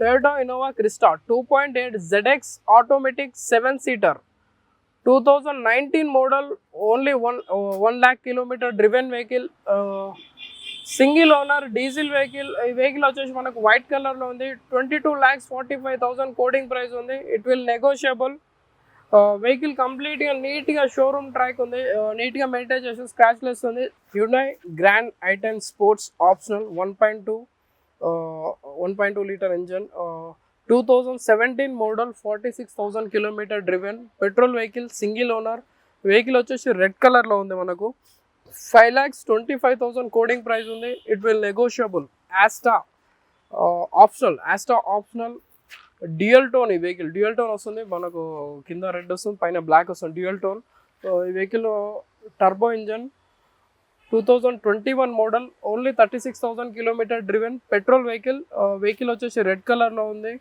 Toyota Innova Crista 2.8 ZX automatic 7-seater 2019 model, only 1 lakh kilometer driven vehicle, single owner diesel vehicle. ఈ vehicle వచ్చేసి మనకు white కలర్లో ఉంది. 22,45,000 quoting price ఉంది. It will negotiable. Vehicle కంప్లీట్గా నీట్గా షోరూమ్ ట్రాక్ ఉంది. నీట్గా మెయింటైన్ చేసి స్క్రాచ్ లెస్ ఉంది. హ్యుండై గ్రాండ్ ఐ10 sports optional 1.2 litre engine, 2017 model, 46,000 kilometre driven, petrol vehicle, single owner. Vehicle వచ్చేసి రెడ్ కలర్లో ఉంది. మనకు 5,25,000 కోడింగ్ ప్రైస్ ఉంది. It will negotiable. Asta optional dual tone. ఈ వెహికల్ డ్యూయల్ టోన్ వస్తుంది. మనకు కింద రెడ్ వస్తుంది, పైన బ్లాక్ వస్తుంది. Dual tone. ఈ vehicle turbo engine, 2021 model, only 36,000 kilometre driven, petrol vehicle. Vehicle వచ్చేసి రెడ్ కలర్లో ఉంది.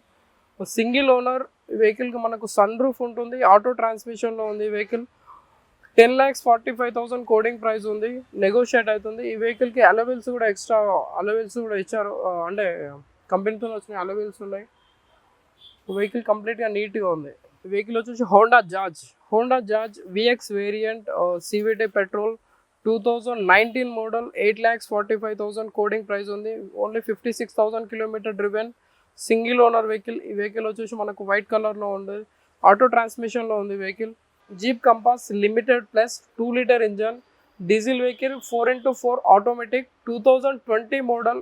Single owner. ఈ వెహికల్కి మనకు సన్ రూఫ్ ఉంటుంది. ఆటో ట్రాన్స్మిషన్లో ఉంది ఈ వెహికల్. 10,45,000 కోడింగ్ ప్రైస్ ఉంది. నెగోషియేట్ అవుతుంది. ఈ వెహికల్కి అలవెల్స్ కూడా ఎక్స్ట్రా అలవెల్స్ కూడా ఇచ్చారు. అంటే కంపెనీతో వచ్చిన అలవెల్స్ ఉన్నాయి. వెహికల్ కంప్లీట్గా నీట్గా ఉంది. ఈ వెహికల్ వచ్చేసి Honda Jazz VX variant, CVT petrol, 2019 model, 8,45,000 quoting price ఉంది. Only 56,000 kilometre driven, single owner vehicle. ఈ వెహికల్ వచ్చేసి మనకు వైట్ కలర్లో ఉంది. ఆటో ట్రాన్స్మిషన్లో ఉంది vehicle. Jeep Compass limited plus 2 litre engine, diesel vehicle, 4x4 automatic, 2020 model,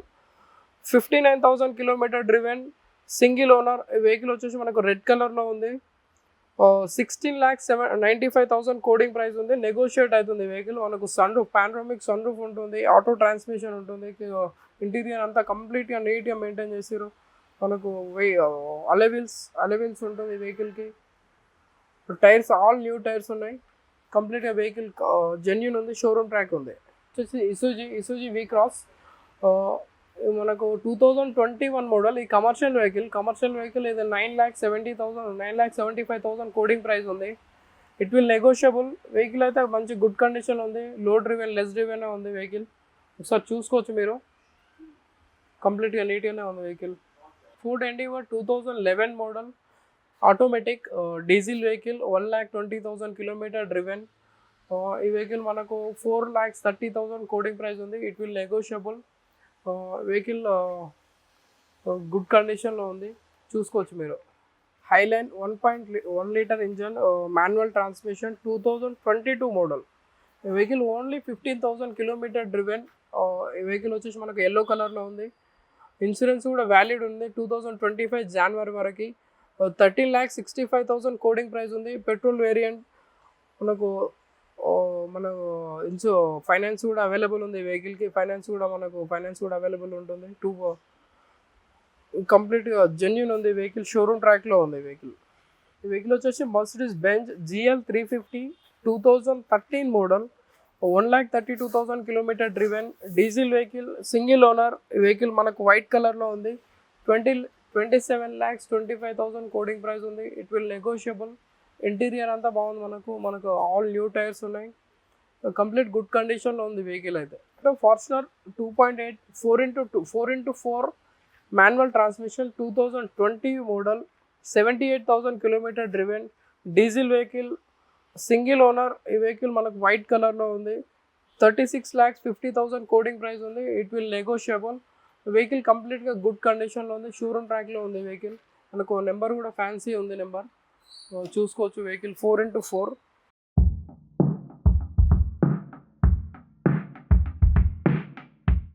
59,000 kilometre driven, single owner. Vehicle వచ్చేసి మనకు రెడ్ కలర్లో ఉంది. 16,95,000 కోడింగ్ ప్రైస్ ఉంది. నెగోషియేట్ అవుతుంది వెహికల్. మనకు sun roof, panoramic sun roof ఉంటుంది. ఆటో ట్రాన్స్మిషన్ ఉంటుంది. ఇంటీరియర్ అంతా కంప్లీట్గా నీట్గా మెయింటైన్ చేసారు. మనకు అలెవిల్స్ ఉంటుంది ఈ వెహికల్కి. టైర్స్ ఆల్ న్యూ టైర్స్ ఉన్నాయి. కంప్లీట్గా వెహికల్ జెన్యూన్ ఉంది. షోరూమ్ ట్రాక్ ఉంది. వచ్చేసి ఇసూజీ వి క్రాస్, మనకు 2021 మోడల్. ఈ కమర్షియల్ వెహికల్ ఇది 9,75,000 కోడింగ్ ప్రైస్ ఉంది. It will negotiable. వెహికల్ అయితే మంచి గుడ్ కండిషన్ ఉంది. లో డ్రివెన్, లెస్ డ్రివెన్ ఉంది వెహికల్. ఒకసారి చూసుకోవచ్చు మీరు. కంప్లీట్గా నీట్గానే ఉంది vehicle. Ford Endeavour 2011 model, automatic, diesel vehicle, 1,20,000 kilometre driven. ఈ వెహికల్ మనకు 4,30,000 కోడింగ్ ప్రైస్ ఉంది. It will negotiable. Vehicle good కండిషన్లో ఉంది. చూసుకోవచ్చు మీరు. Highline 1 litre engine, manual transmission, 2022 model. ఈ వెహికల్ ఓన్లీ 15,000 కిలోమీటర్ డ్రివెన్. ఈ వెహికల్ వచ్చేసి మనకు ఎల్లో కలర్లో ఉంది. ఇన్సూరెన్స్ కూడా వ్యాలిడ్ ఉంది 2025 జనవరి వరకు. 13,65,000 కోడింగ్ ప్రైస్ ఉంది. Petrol variant. మనకు ఫైనాన్స్ కూడా అవైలబుల్ ఉంది వెహికల్కి. ఫైనాన్స్ కూడా అవైలబుల్ ఉంటుంది. కంప్లీట్గా జెన్యూన్ ఉంది వెహికల్. షోరూమ్ ట్రాక్లో ఉంది వెహికల్. ఈ వెహికల్ వచ్చేసి Mercedes Benz GL 350, 2013 model, 1,32,000 kilometre driven, diesel vehicle, single owner. ఈ వెహికల్ మనకు వైట్ కలర్లో ఉంది. 27,25,000 కోడింగ్ ప్రైస్ ఉంది. It will negotiable. ఇంటీరియర్ అంతా బాగుంది. మనకు ఆల్ న్యూ టైర్స్ ఉన్నాయి. కంప్లీట్ గుడ్ కండిషన్లో ఉంది వెహికల్ అయితే. Fortuner 2.8 4x4 manual transmission, 2020 model, 78,000 kilometre driven, diesel vehicle, single owner. ఈ వెహికల్ మనకు వైట్ కలర్లో ఉంది. 36,50,000 కోడింగ్ ప్రైస్ ఉంది. It will negotiable. వెహికల్ కంప్లీట్గా గుడ్ కండిషన్లో ఉంది. షోరూమ్ ట్రాక్లో ఉంది వెహికల్. మనకు నెంబర్ కూడా ఫ్యాన్సీ ఉంది నెంబర్. చూసుకోవచ్చు వెహికల్. 4x4